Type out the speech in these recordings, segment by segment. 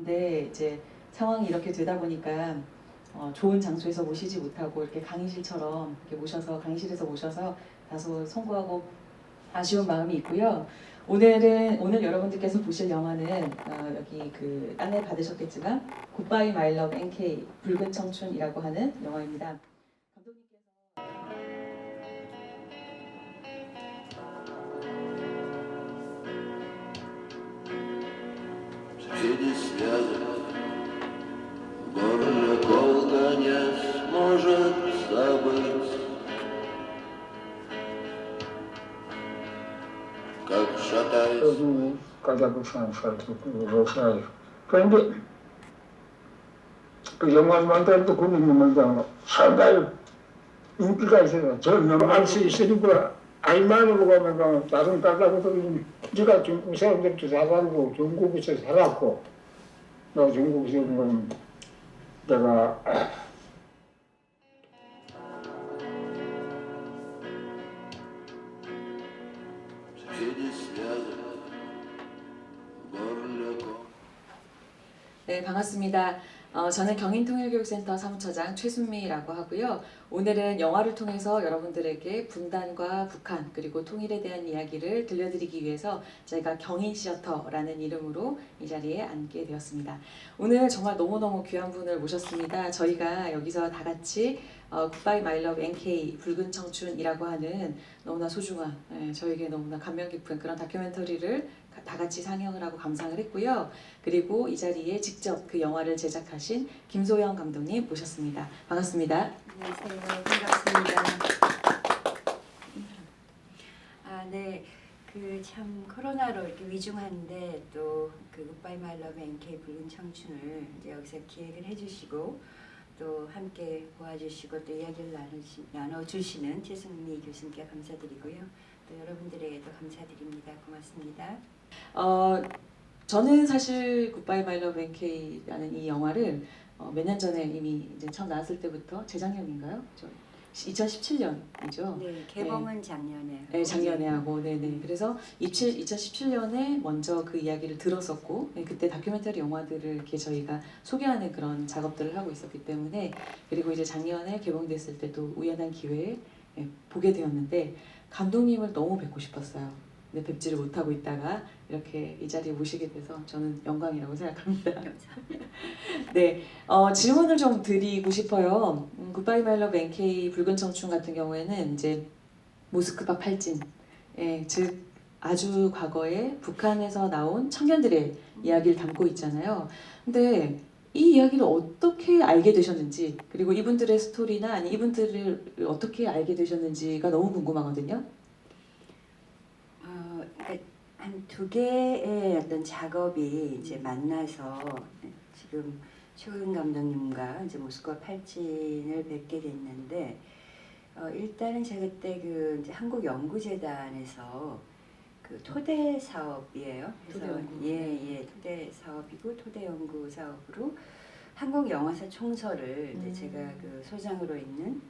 싶었는데 이제 상황이 이렇게 되다 보니까 좋은 장소에서 모시지 못하고 이렇게 강의실처럼 이렇게 모셔서 강의실에서 모셔서 다소 송구하고 아쉬운 마음이 있고요. 오늘 여러분들께서 보실 영화는 여기 그 안내 받으셨겠지만 굿바이 마이 러브 NK 붉은 청춘이라고 하는 영화입니다. Среди связок горло долго не сможет забыть, как шатаясь. когда Казахстан разрушает. 그런데 그 영화를 만들어도 국민님들도 상당히 인기가 있어요. 저는 알 수 있으니까 알만으로 보면 다른 까다로운 네가 중국 사람들도 잘 알고 중국에서 살았고 너 중국에서 보면 내가 Среди связок горло. 네, 반갑습니다. 저는 경인통일교육센터 사무처장 최순미라고 하고요. 오늘은 영화를 통해서 여러분들에게 분단과 북한 그리고 통일에 대한 이야기를 들려드리기 위해서 저희가 경인시어터라는 이름으로 이 자리에 앉게 되었습니다. 오늘 정말 너무너무 귀한 분을 모셨습니다. 저희가 여기서 다 같이 굿바이 마이 러브 NK 붉은 청춘이라고 하는 너무나 소중한 저에게 너무나 감명 깊은 그런 다큐멘터리를 다 같이 상영을 하고 감상을 했고요. 그리고 이 자리에 직접 그 영화를 제작하신 김소영 감독님 모셨습니다. 반갑습니다. 안녕하세요. 반갑습니다. 네. 그 참 코로나로 이렇게 위중한데 또 그 굿바이 마이 러브 NK 붉은 청춘을 이제 여기서 기획을 해주시고 또 함께 도와주시고 또 이야기를 나눠주시는 최승미 교수님께 감사드리고요. 또 여러분들에게도 감사드립니다. 고맙습니다. 저는 사실 굿바이 마이 러브 NK라는 이 영화를 몇 년 전에 이미 이제 처음 나왔을 때부터 재작년인가요? 2017년이죠. 네, 개봉은 작년에. 네, 작년에 하고, 네네. 그래서 2017년에 먼저 그 이야기를 들었었고, 그때 다큐멘터리 영화들을 이렇게 저희가 소개하는 그런 작업들을 하고 있었기 때문에, 그리고 이제 작년에 개봉됐을 때도 우연한 기회에 보게 되었는데, 감독님을 너무 뵙고 싶었어요. 근데 뵙지를 못하고 있다가 이렇게 이 자리에 모시게 돼서 저는 영광이라고 생각합니다. 감사합니다. 네, 질문을 좀 드리고 싶어요. 굿바이 마이 러브 NK 붉은 청춘 같은 경우에는 이제 모스크바 팔진, 즉 아주 과거에 북한에서 나온 청년들의 이야기를 담고 있잖아요. 근데 이 이야기를 어떻게 알게 되셨는지, 그리고 이분들의 스토리나 아니 이분들을 어떻게 알게 되셨는지가 너무 궁금하거든요. 그러니까 한 두 개의 어떤 작업이 이제 만나서 지금 최근 감독님과 이제 모스크바 팔진을 뵙게 됐는데 일단은 제가 그때 그 이제 한국연구재단에서 그 토대 사업이에요. 그래서 토대연구. 토대 사업이고 토대 연구 사업으로 한국 영화사 총서를 이제 제가 그 소장으로 있는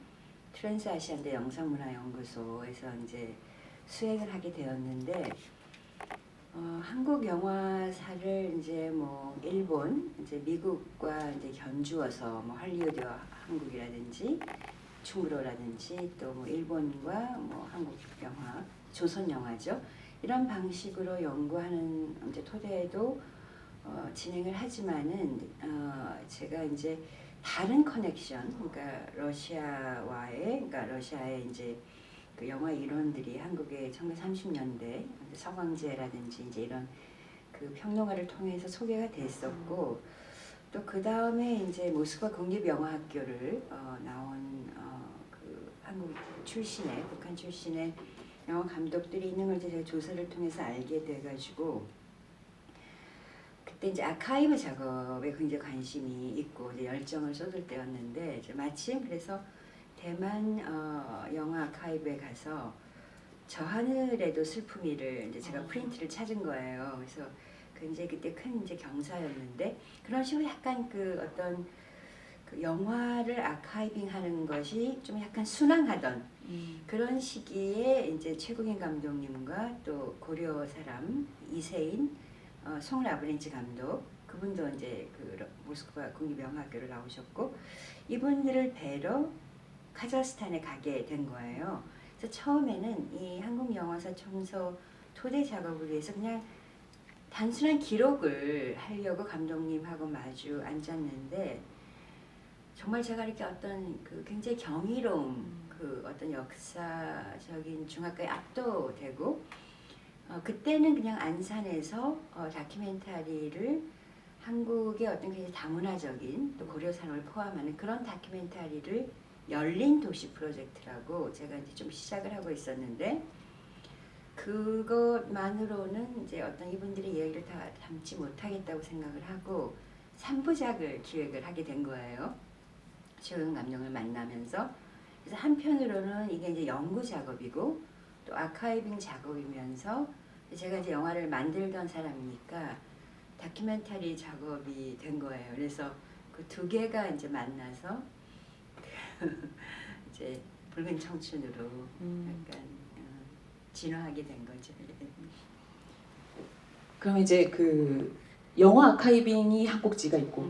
트랜스아시안대 영상문화연구소에서 이제 수행을 하게 되었는데 한국 영화사를 이제 뭐 일본, 이제 미국과 이제 견주어서 뭐 할리우드와 한국이라든지 충무로라든지 또 뭐 일본과 뭐 한국 영화, 조선 영화죠. 이런 방식으로 연구하는 이제 토대에도 진행을 하지만은 제가 이제 다른 커넥션, 그러니까 러시아의 이제 그 영화 일원들이 한국의 1930년대 서광재라든지 이제 이런 그 평론가를 통해서 소개가 됐었고 또 그 다음에 이제 모스크바 국립영화학교를 나온 그 한국 출신의 북한 출신의 영화 감독들이 있는 걸 제가 조사를 통해서 알게 돼가지고 그때 이제 아카이브 작업에 굉장히 관심이 있고 이제 열정을 쏟을 때였는데 이제 마침 그래서 대만 영화 아카이브에 가서 저 하늘에도 슬픔이를 이제 제가 프린트를 찾은 거예요. 그래서 굉장히 그때 큰 이제 경사였는데 그런 식으로 약간 그 어떤 그 영화를 아카이빙하는 것이 좀 약간 순항하던 그런 시기에 이제 최국인 감독님과 또 고려 사람 이세인 송 라브렌치 감독 그분도 이제 그 모스크바 국립영화학교를 나오셨고 이분들을 뵈러 카자흐스탄에 가게 된 거예요. 그래서 처음에는 이 한국영화사 청소 토대 작업을 위해서 그냥 단순한 기록을 하려고 감독님하고 마주 앉았는데 정말 제가 이렇게 어떤 그 굉장히 경이로움 그 어떤 역사적인 중압감에 압도되고 그때는 그냥 안산에서 다큐멘터리를 한국의 어떤 굉장히 다문화적인 또 고려산업을 포함하는 그런 다큐멘터리를 열린 도시 프로젝트라고 제가 이제 좀 시작을 하고 있었는데 그것만으로는 이제 어떤 이분들의 이야기를 다 담지 못하겠다고 생각을 하고 3부작을 기획을 하게 된 거예요. 최우영 감독을 만나면서 그래서 한편으로는 이게 이제 연구 작업이고 또 아카이빙 작업이면서 제가 이제 영화를 만들던 사람이니까 다큐멘터리 작업이 된 거예요. 그래서 그 두 개가 이제 만나서 이제 붉은 청춘으로 약간 진화하게 된 거죠. 그럼 이제 그 영화 아카이빙이 한 꼭지가 있고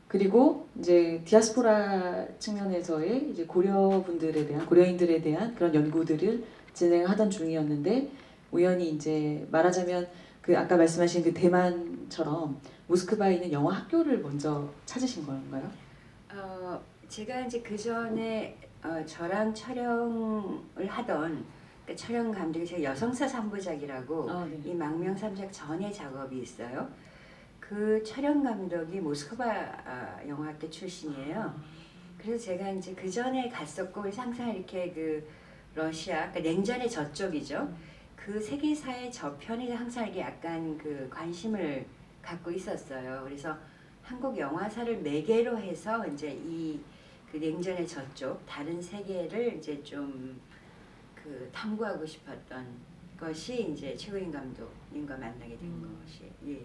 그리고 이제 디아스포라 측면에서의 이제 고려인들에 대한 그런 연구들을 진행하던 중이었는데 우연히 이제 말하자면 그 아까 말씀하신 그 대만처럼 모스크바에 있는 영화 학교를 먼저 찾으신 건가요? 제가 이제 그 전에 저랑 촬영을 하던 그 촬영 감독이 제가 여성사 3부작이라고 네. 이 망명 3작 전에 작업이 있어요. 그 촬영 감독이 모스크바 영화학교 출신이에요. 그래서 제가 이제 그 전에 갔었고 그래서 항상 이렇게 그 러시아, 그러니까 냉전의 저쪽이죠. 그 세계사의 저편에 항상 이게 약간 그 관심을 갖고 있었어요. 그래서 한국 영화사를 매개로 해서 이제 이 그 냉전의 저쪽 다른 세계를 이제 좀 그 탐구하고 싶었던 것이 이제 최우인 감독님과 만나게 된 것이 예.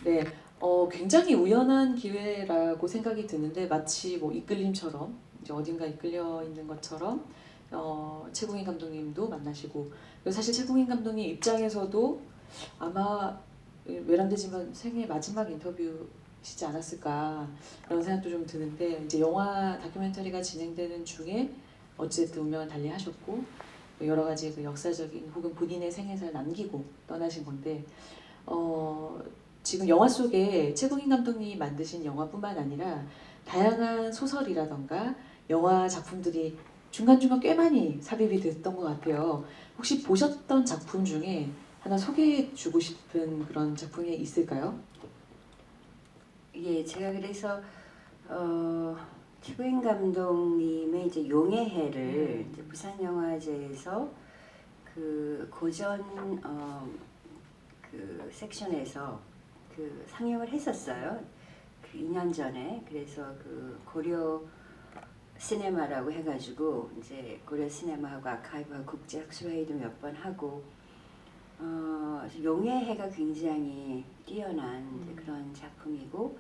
네, 굉장히 우연한 기회라고 생각이 드는데 마치 뭐 이끌림처럼 이제 어딘가 이끌려 있는 것처럼 최국인 감독님도 만나시고 그리고 사실 최국인 감독님 입장에서도 아마 외람되지만 생애 마지막 인터뷰시지 않았을까 그런 생각도 좀 드는데 이제 영화 다큐멘터리가 진행되는 중에 어쨌든 운명을 달리하셨고 여러 가지 그 역사적인 혹은 본인의 생애사를 남기고 떠나신 건데 지금 영화 속에 최국인 감독님이 만드신 영화뿐만 아니라 다양한 소설이라던가 영화 작품들이 중간중간 꽤 많이 삽입이 됐던 것 같아요. 혹시 보셨던 작품 중에 하나 소개해 주고 싶은 그런 작품이 있을까요? 예, 제가 그래서 최구인 감독님의 이제 용의 해를 이제 부산영화제에서 그 고전 그 섹션에서 그 상영을 했었어요. 그 2년 전에. 그래서 그 고려 시네마라고 해가지고 이제 고려 시네마하고 아카이브하고 국제학술회의도 몇 번 하고 용의 해가 굉장히 뛰어난 이제 그런 작품이고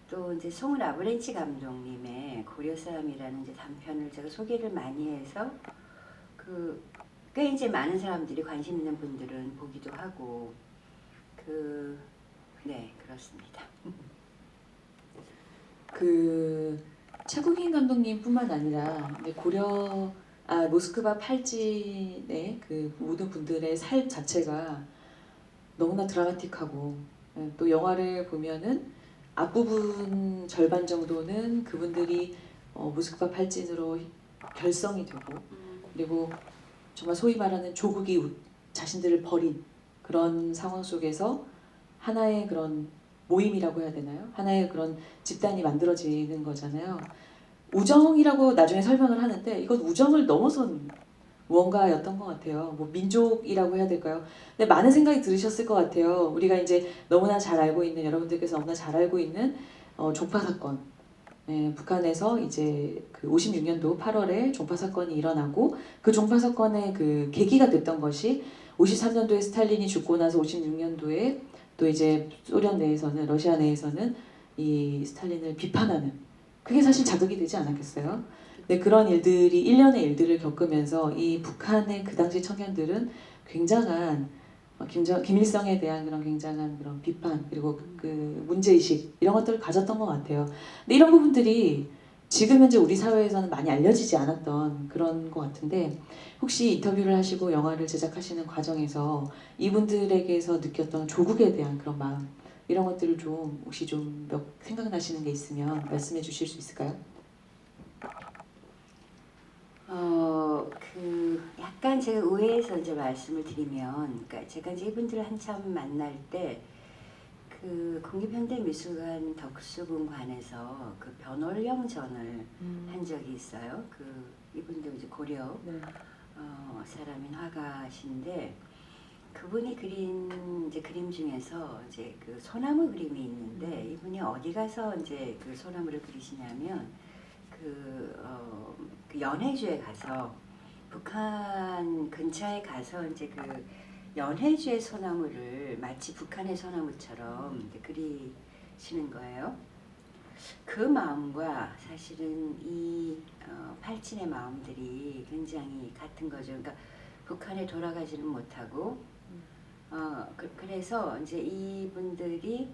또 이제 송은 아브렌치 감독님의 고려 사람이라는 이제 단편을 제가 소개를 많이 해서 그 꽤 이제 많은 사람들이 관심 있는 분들은 보기도 하고 네 그렇습니다. 그 최국인 감독님뿐만 아니라 모스크바 팔진의 그 모든 분들의 삶 자체가 너무나 드라마틱하고 또 영화를 보면은 앞부분 절반 정도는 그분들이 모스크바 팔진으로 결성이 되고 그리고 정말 소위 말하는 조국이 자신들을 버린 그런 상황 속에서 하나의 그런 모임이라고 해야 되나요? 하나의 그런 집단이 만들어지는 거잖아요. 우정이라고 나중에 설명을 하는데 이건 우정을 넘어선 무언가였던 것 같아요. 뭐 민족이라고 해야 될까요? 근데 많은 생각이 들으셨을 것 같아요. 우리가 이제 너무나 잘 알고 있는 여러분들께서 너무나 잘 알고 있는 종파 사건. 네, 북한에서 이제 그 56년도 8월에 종파 사건이 일어나고 그 종파 사건의 그 계기가 됐던 것이 53년도에 스탈린이 죽고 나서 56년도에 또 이제 소련 내에서는 러시아 내에서는 이 스탈린을 비판하는 그게 사실 자극이 되지 않았겠어요? 네, 그런 일들이 일련의 일들을 겪으면서 이 북한의 그 당시 청년들은 굉장한 김일성에 대한 그런 굉장한 그런 비판 그리고 그 문제의식 이런 것들을 가졌던 것 같아요. 근데 이런 부분들이 지금 현재 우리 사회에서는 많이 알려지지 않았던 그런 것 같은데 혹시 인터뷰를 하시고 영화를 제작하시는 과정에서 이분들에게서 느꼈던 조국에 대한 그런 마음 이런 것들을 좀 혹시 좀 생각나시는 게 있으면 말씀해 주실 수 있을까요? 약간 제가 의회에서 이제 말씀을 드리면, 그러니까 제가 이제 이분들을 한참 만날 때, 그 국립현대미술관 덕수궁관에서 그 변월령전을 한 적이 있어요. 그 이분도 이제 고려 네. 사람인 화가신데 그분이 그린 이제 그림 중에서 이제 그 소나무 그림이 있는데 이분이 어디 가서 이제 그 소나무를 그리시냐면 그 연해주에 가서 북한 근처에 가서 이제 그 연해주의 소나무를 마치 북한의 소나무처럼 이제 그리시는 거예요. 그 마음과 사실은 이 팔친의 마음들이 굉장히 같은 거죠. 그러니까 북한에 돌아가지는 못하고 그래서 이제 이분들이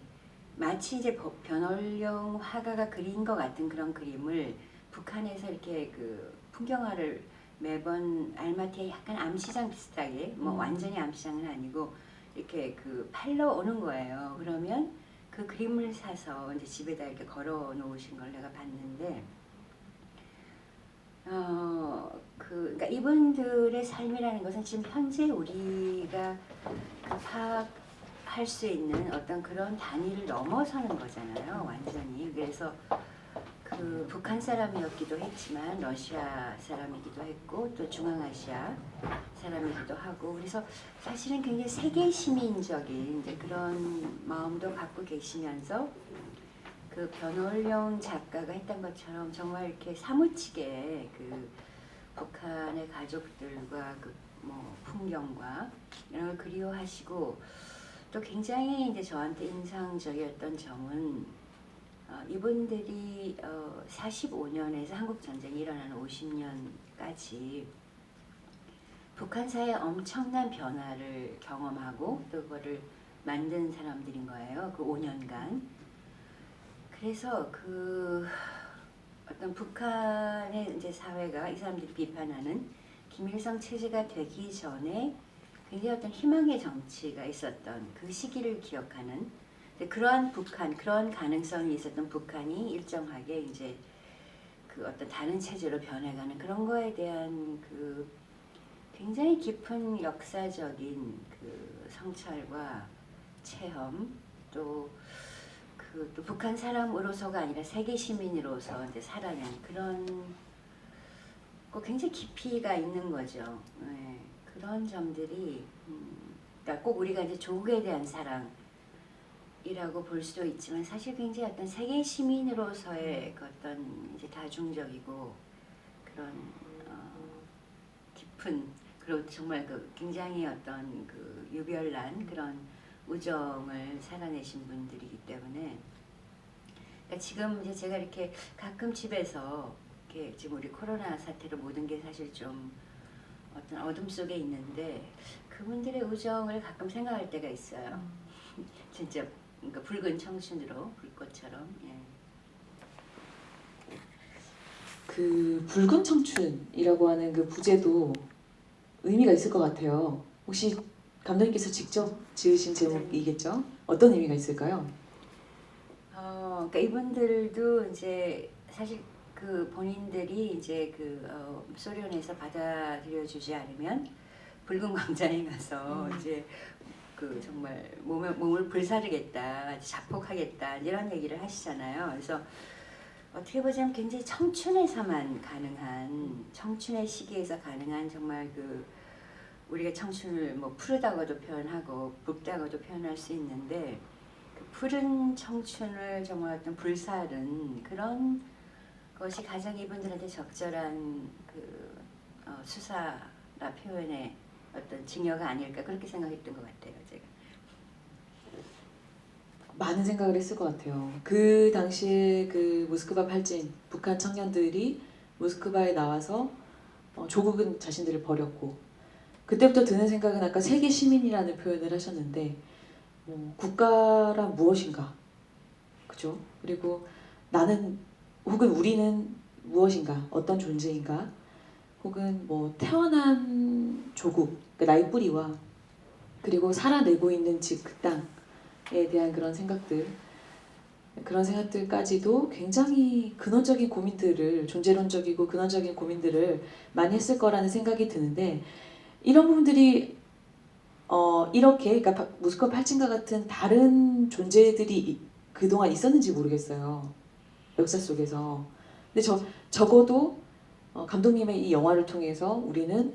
마치 이제 변월령 화가가 그린 것 같은 그런 그림을 북한에서 이렇게 그 풍경화를 매번 알마티에 약간 암시장 비슷하게 뭐 완전히 암시장은 아니고 이렇게 그 팔러 오는 거예요. 그러면 그 그림을 사서 이제 집에다 이렇게 걸어 놓으신 걸 내가 봤는데 그러니까 이분들의 삶이라는 것은 지금 현재 우리가 파악할 수 있는 어떤 그런 단위를 넘어서는 거잖아요, 완전히. 그래서 그 북한 사람이었기도 했지만 러시아 사람이기도 했고 또 중앙아시아 사람이기도 하고 그래서 사실은 굉장히 세계 시민적인 이제 그런 마음도 갖고 계시면서 그 변월령 작가가 했던 것처럼 정말 이렇게 사무치게 그 북한의 가족들과 그 뭐 풍경과 이런 걸 그리워하시고 또 굉장히 이제 저한테 인상적이었던 점은 이분들이 45년에서 한국 전쟁이 일어나는 50년까지 북한 사회의 엄청난 변화를 경험하고 또 그거를 만든 사람들인 거예요. 그 5년간. 그래서 그 어떤 북한의 이제 사회가 이 사람들이 비판하는 김일성 체제가 되기 전에 굉장히 어떤 희망의 정치가 있었던 그 시기를 기억하는 그러한 북한, 그런 가능성이 있었던 북한이 일정하게 이제 그 어떤 다른 체제로 변해가는 그런 거에 대한 그 굉장히 깊은 역사적인 그 성찰과 체험 또 또 북한 사람으로서가 아니라 세계 시민으로서 이제 살아낸 그런 굉장히 깊이가 있는 거죠. 네, 그런 점들이 그러니까 꼭 우리가 이제 조국에 대한 사랑이라고 볼 수도 있지만 사실 굉장히 어떤 세계 시민으로서의 그 어떤 이제 다중적이고 그런 깊은 그리고 정말 그 굉장히 어떤 그 유별난 그런 우정을 살아내신 분들이기 때문에 그러니까 지금 이제 제가 이렇게 가끔 집에서 이렇게 지금 우리 코로나 사태로 모든 게 사실 좀 어떤 어둠 속에 있는데 그분들의 우정을 가끔 생각할 때가 있어요. 진짜 그러니까 붉은 청춘으로 불꽃처럼. 예. 그 붉은 청춘이라고 하는 그 부제도 의미가 있을 것 같아요. 혹시 감독님께서 직접 지으신 제목이겠죠? 어떤 의미가 있을까요? 그러니까 이분들도 이제 사실 그 본인들이 이제 그 소련에서 받아들여주지 않으면 붉은 광장에 가서 이제 그 정말 몸을 불사르겠다, 자폭하겠다 이런 얘기를 하시잖아요. 그래서 어떻게 보자면 굉장히 청춘에서만 가능한 청춘의 시기에서 가능한 정말 그 우리가 청춘을 뭐 푸르다고도 표현하고 붉다고도 표현할 수 있는데 그 푸른 청춘을 정말 어떤 불사른 그런 것이 가장 이분들한테 적절한 그 수사라 표현의 어떤 징여가 아닐까 그렇게 생각했던 것 같아요. 제가. 많은 생각을 했을 것 같아요. 그 당시에 그 모스크바 팔진 북한 청년들이 모스크바에 나와서 조국은 자신들을 버렸고 그때부터 드는 생각은 아까 세계 시민이라는 표현을 하셨는데 국가란 무엇인가, 그죠? 그리고 나는 혹은 우리는 무엇인가, 어떤 존재인가, 혹은 뭐 태어난 조국, 그 나의 뿌리와 그리고 살아내고 있는 집, 그 땅에 대한 그런 생각들까지도 굉장히 근원적인 고민들을, 존재론적이고 근원적인 고민들을 많이 했을 거라는 생각이 드는데, 이런 부분들이 이렇게, 그러니까 모스크바 팔찌인과 같은 다른 존재들이 그동안 있었는지 모르겠어요, 역사 속에서. 근데 적어도 감독님의 이 영화를 통해서 우리는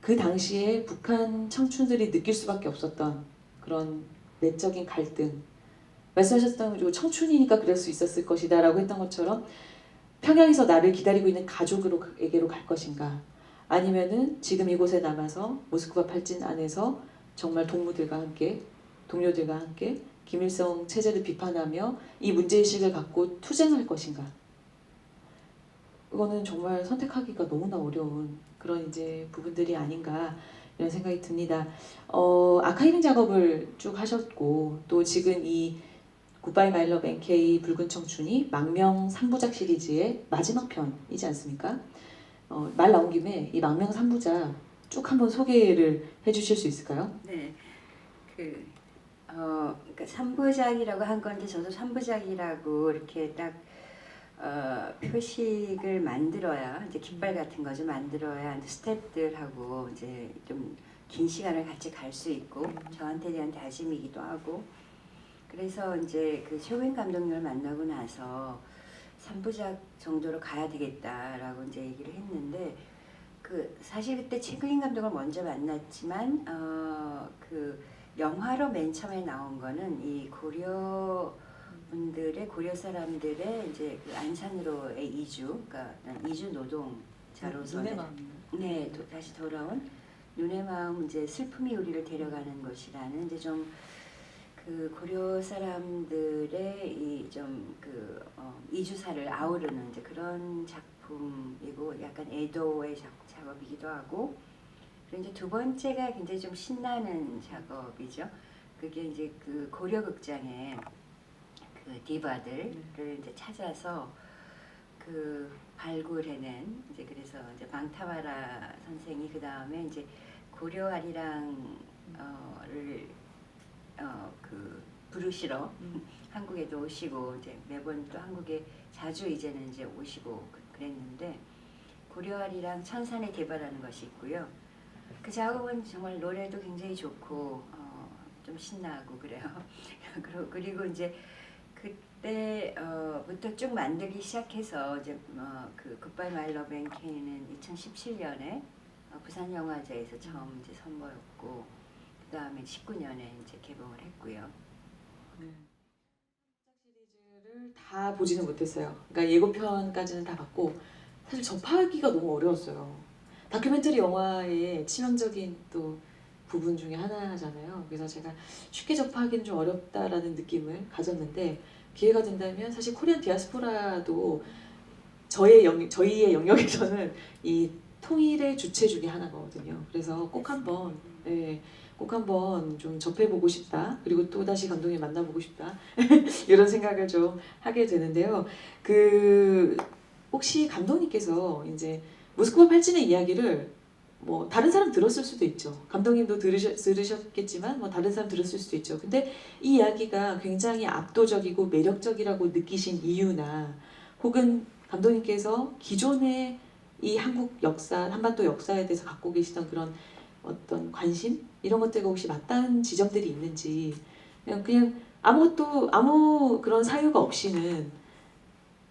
그 당시에 북한 청춘들이 느낄 수밖에 없었던 그런 내적인 갈등, 말씀하셨던, 그리고 청춘이니까 그럴 수 있었을 것이다 라고 했던 것처럼, 평양에서 나를 기다리고 있는 가족에게로 갈 것인가, 아니면은 지금 이곳에 남아서 모스크바 팔진 안에서 정말 동료들과 함께 김일성 체제를 비판하며 이 문제의식을 갖고 투쟁할 것인가. 그거는 정말 선택하기가 너무나 어려운 그런 이제 부분들이 아닌가 이런 생각이 듭니다. 아카이빙 작업을 쭉 하셨고, 또 지금 이 굿바이 마이 러브 NK 붉은 청춘이 망명 3부작 시리즈의 마지막 편이지 않습니까? 말 나온 김에 이 망명 3부작 쭉 한번 소개를 해주실 수 있을까요? 네, 그러니까 3부작이라고 한 건데, 저도 3부작이라고 이렇게 딱 표식을 만들어야, 이제 깃발 같은 거 좀 만들어야 이제 스태프들하고 이제 좀 긴 시간을 같이 갈 수 있고, 저한테 대한 다짐이기도 하고, 그래서 이제 그 최우인 감독님을 만나고 나서 3부작 정도로 가야 되겠다라고 이제 얘기를 했는데, 사실 그때 최우인 감독을 먼저 만났지만 그 영화로 맨 처음에 나온 거는 이 고려 사람들의 이제 그 안산으로의 이주, 그러니까 이주 노동자로서 다시 돌아온 눈의 마음, 이제 슬픔이 우리를 데려가는 것이라는, 이제 좀 그 고려 사람들의 이 좀 이주사를 아우르는 이제 그런 작품이고, 약간 애도의 작업이기도 하고, 그리고 이제 두 번째가 굉장히 좀 신나는 작업이죠. 그게 이제 그 고려 극장의 그 디바들을 이제 찾아서 그 발굴해낸, 이제 그래서 이제 방타바라 선생이 그 다음에 이제 고려 아리랑을 그 부르시러 한국에도 오시고, 이제 매번 또 한국에 자주 이제는 이제 오시고 그랬는데, 고려 아리랑 천산의 디바라는 것이 있고요. 그 작업은 정말 노래도 굉장히 좋고 좀 신나고 그래요. 그리고 이제 그때부터 쭉 만들기 시작해서 이제 그 굿바이 마이 러브 NK는 2017년에 부산 영화제에서 처음 이제 선보였고, 그 다음에 19년에 이제 개봉을 했고요. 네. 시리즈를 다 보지는 못했어요. 그러니까 예고편까지는 다 봤고, 사실 접하기가 너무 어려웠어요. 다큐멘터리 영화의 치명적인 또 부분 중에 하나잖아요. 그래서 제가 쉽게 접하기는 좀 어렵다라는 느낌을 가졌는데, 기회가 된다면 사실 코리안 디아스포라도 저희의 영역에서는 이 통일의 주체 중에 하나거든요. 그래서 꼭 한번 좀 접해보고 싶다. 그리고 또 다시 감독님 만나보고 싶다. 이런 생각을 좀 하게 되는데요. 혹시 감독님께서 이제 모스크바 팔진의 이야기를 뭐 다른 사람 들었을 수도 있죠. 감독님도 들으셨겠지만 뭐 다른 사람 들었을 수도 있죠. 근데 이 이야기가 굉장히 압도적이고 매력적이라고 느끼신 이유나, 혹은 감독님께서 기존의 이 한국 역사, 한반도 역사에 대해서 갖고 계시던 그런 어떤 관심? 이런 것들과 혹시 맞닿은 지점들이 있는지, 그냥 아무 그런 사유가 없이는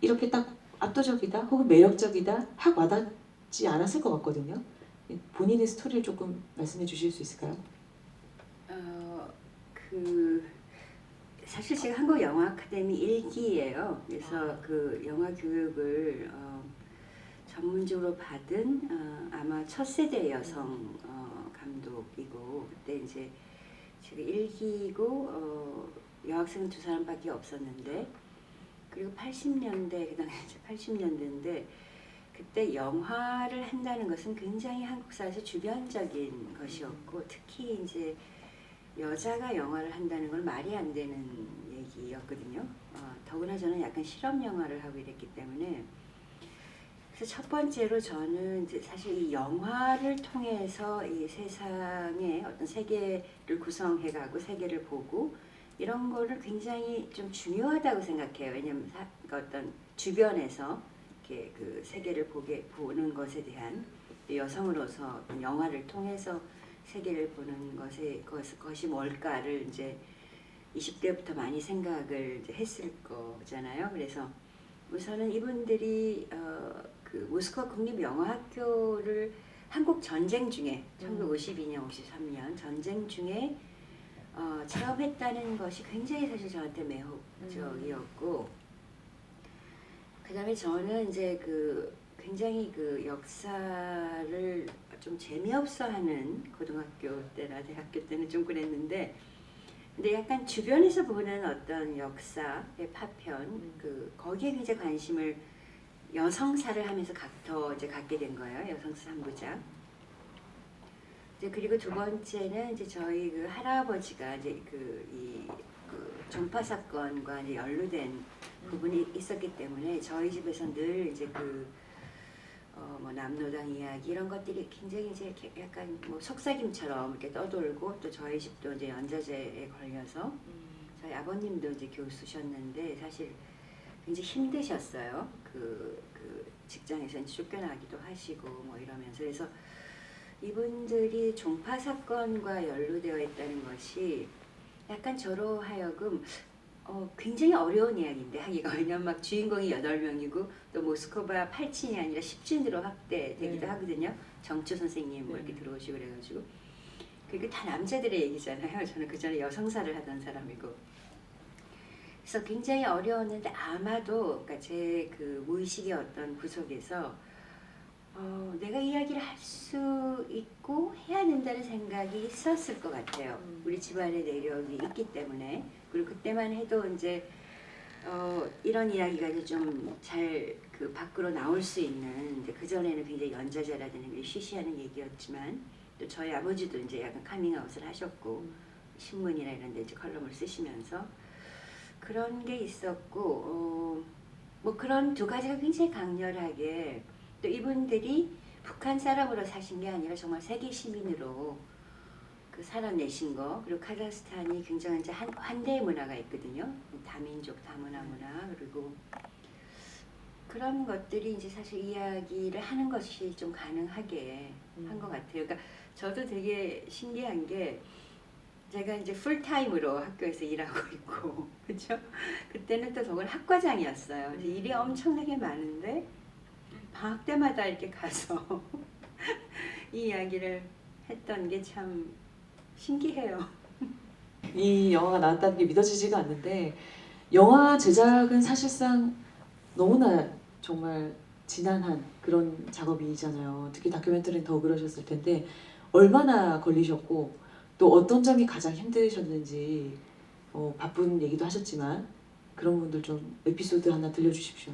이렇게 딱 압도적이다 혹은 매력적이다 확 와닿지 않았을 것 같거든요. 본인의 스토리를 조금 말씀해 주실 수 있을까요? 사실 제가 한국 영화 아카데미 1기예요. 그래서 그 영화 교육을 전문적으로 받은 아마 첫 세대 여성 감독이고, 그때 이제 제가 1기고 여학생 2사람밖에 없었는데, 그리고 80년대, 그다음에 이제 80년대인데 그때 영화를 한다는 것은 굉장히 한국사에서 주변적인 것이었고 특히 이제 여자가 영화를 한다는 건 말이 안 되는 얘기였거든요. 더구나 저는 약간 실험 영화를 하고 이랬기 때문에 그래서 첫 번째로 저는 이제 사실 이 영화를 통해서 이 세상의 어떤 세계를 구성해가고 세계를 보고 이런 거를 굉장히 좀 중요하다고 생각해요. 왜냐하면 그러니까 어떤 주변에서 이렇게 그 세계를 보는 것에 대한 여성으로서 영화를 통해서 세계를 보는 것이 뭘까를 이제 20대부터 많이 생각을 이제 했을 거잖아요. 그래서 우선은 이분들이 그 모스크바 국립영화학교를 한국 전쟁 중에 1952년, 53년 전쟁 중에 체험했다는 것이 굉장히 사실 저한테 매혹적이었고 그다음에 저는 이제 그 굉장히 그 역사를 좀 재미없어하는 고등학교 때나 대학교 때는 좀 그랬는데 근데 약간 주변에서 보는 어떤 역사의 파편 거기에 굉장히 관심을 여성사를 하면서 더 이제 갖게 된 거예요. 여성사 3부작. 이제 그리고 두 번째는 이제 저희 그 할아버지가 이제 그 종파 사건과 이제 연루된 부분이 있었기 때문에 저희 집에서 늘 이제 뭐 남로당 이야기 이런 것들이 굉장히 이제 약간 뭐 속삭임처럼 이렇게 떠돌고 또 저희 집도 이제 연좌제에 걸려서 저희 아버님도 이제 교수셨는데 사실 굉장히 힘드셨어요. 그 직장에서 이제 쫓겨나기도 하시고 뭐 이러면서 그래서 이분들이 종파 사건과 연루되어 있다는 것이 약간 저로 하여금 굉장히 어려운 이야기인데 하기가 왜냐면 막 주인공이 8명이고 또 모스크바 8층이 아니라 10층으로 확대되기도 하거든요. 정초 선생님 뭐 이렇게 들어오시고 그래가지고 그게 다 남자들의 얘기잖아요. 저는 그 전에 여성사를 하던 사람이고 그래서 굉장히 어려웠는데 아마도 그러니까 제 그 무의식의 어떤 구석에서 내가 이야기를 할 수 있고 해야 된다는 생각이 있었을 것 같아요. 우리 집안의 내력이 있기 때문에 그리고 그때만 해도 이제 이런 이야기가 이제 좀 잘 그 밖으로 나올 수 있는 이제 그 전에는 굉장히 연좌제라든지 쉬쉬하는 얘기였지만 또 저희 아버지도 이제 약간 카밍아웃을 하셨고 신문이나 이런 데 이제 컬럼을 쓰시면서 그런 게 있었고 뭐 그런 두 가지가 굉장히 강렬하게 또 이분들이 북한 사람으로 사신 게 아니라 정말 세계 시민으로 그 살아내신 거 그리고 카자흐스탄이 굉장히 이제 환대의 문화가 있거든요. 다민족 다문화 문화 그리고 그런 것들이 이제 사실 이야기를 하는 것이 좀 가능하게 한 것 같아요. 그러니까 저도 되게 신기한 게 제가 이제 풀타임으로 학교에서 일하고 있고 그렇죠? 그때는 또 더군 학과장이었어요. 일이 엄청나게 많은데 방학 때마다 이렇게 가서 이 이야기를 했던 게 참 신기해요. 이 영화가 나왔다는 게 믿어지지가 않는데 영화 제작은 사실상 너무나 정말 지난한 그런 작업이잖아요. 특히 다큐멘터리는 더 그러셨을 텐데 얼마나 걸리셨고 또 어떤 점이 가장 힘드셨는지 바쁜 얘기도 하셨지만 그런 분들 좀 에피소드 하나 들려주십시오.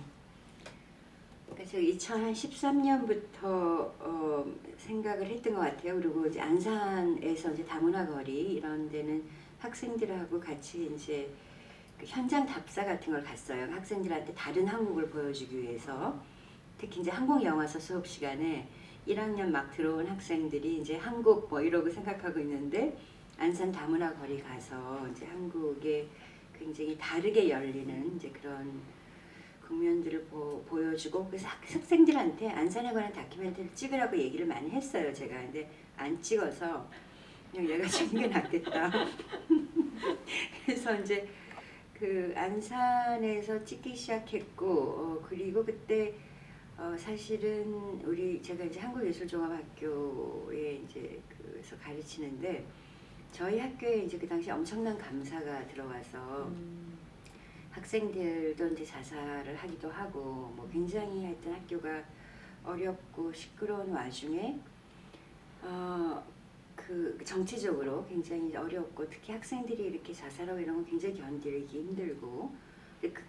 그래서 2013년부터 생각을 했던 것 같아요. 그리고 이제 안산에서 이제 다문화 거리 이런 데는 학생들하고 같이 이제 그 현장 답사 같은 걸 갔어요. 학생들한테 다른 한국을 보여주기 위해서 특히 이제 한국 영화사 수업 시간에 1학년 막 들어온 학생들이 이제 한국 뭐 이러고 생각하고 있는데 안산 다문화 거리 가서 이제 한국에 굉장히 다르게 열리는 이제 그런 국면들을 보여주고 그래서 학생들한테 안산에 관한 다큐멘터리를 찍으라고 얘기를 많이 했어요. 제가 근데 안 찍어서 그냥 얘가 찍는 게 낫겠다. 그래서 이제 그 안산에서 찍기 시작했고 그리고 그때 사실은 제가 이제 한국예술종합학교에 이제 그래서 가르치는데 저희 학교에 이제 그 당시 엄청난 감사가 들어와서 학생들도 이제 자살을 하기도 하고 뭐 굉장히 하여튼 학교가 어렵고 시끄러운 와중에 그 정치적으로 굉장히 어렵고 특히 학생들이 이렇게 자살하고 이런 건 굉장히 견디기 힘들고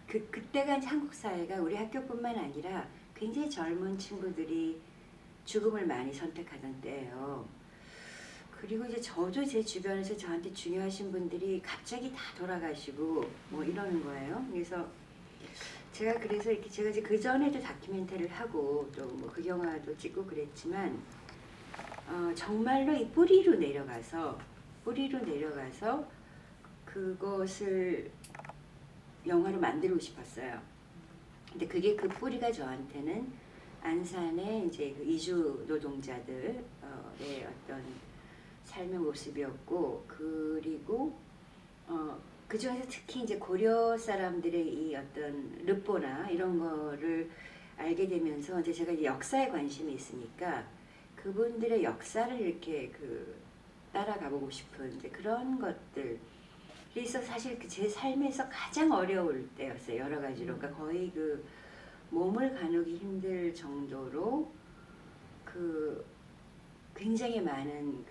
그때가 이제 한국 사회가 우리 학교뿐만 아니라 굉장히 젊은 친구들이 죽음을 많이 선택하던 때예요. 그리고 이제 저도 제 주변에서 저한테 중요하신 분들이 갑자기 다 돌아가시고 뭐 이러는 거예요. 그래서 그래서 이렇게 제가 이제 그 전에도 다큐멘터리를 하고 또 뭐 그 영화도 찍고 그랬지만 정말로 이 뿌리로 내려가서 그것을 영화로 만들고 싶었어요. 근데 그게 그 뿌리가 저한테는 안산의 이제 그 이주 노동자들의 어떤 삶의 모습이었고, 그리고 그 중에서 특히 이제 고려 사람들의 이 어떤 르뽀나 이런 거를 알게 되면서 이제 제가 이제 역사에 관심이 있으니까 그분들의 역사를 이렇게 따라가 보고 싶은 이제 그런 것들. 그래서 사실 제 삶에서 가장 어려울 때였어요. 여러 가지로. 그러니까 거의 몸을 가누기 힘들 정도로 굉장히 많은